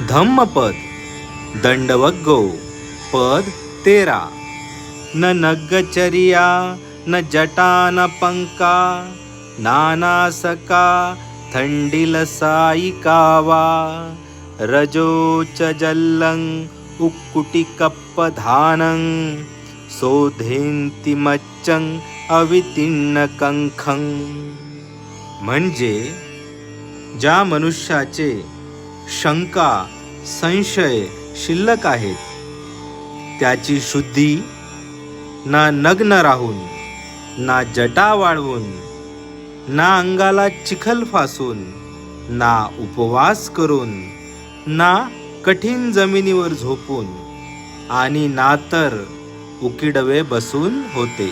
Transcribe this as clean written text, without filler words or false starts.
धम्मपद दंडवग्गो पद 13. न नग्गचर्या न जटा न पंका नानासका थंडिलसायिकावा रजोच जल्लं उक्कुटिकप्पधानं सोधेंति मच्चं अवितीर्ण कंखं. म्हणजे ज्या मनुष्याचे शंका संशय शिल्लक आहेत त्याची शुद्धी ना नग्न राहून ना जटा वाळवून ना अंगाला चिखल फासून ना उपवास करून ना कठीण जमिनीवर झोपून आणि ना तर उकिडवे बसून होते.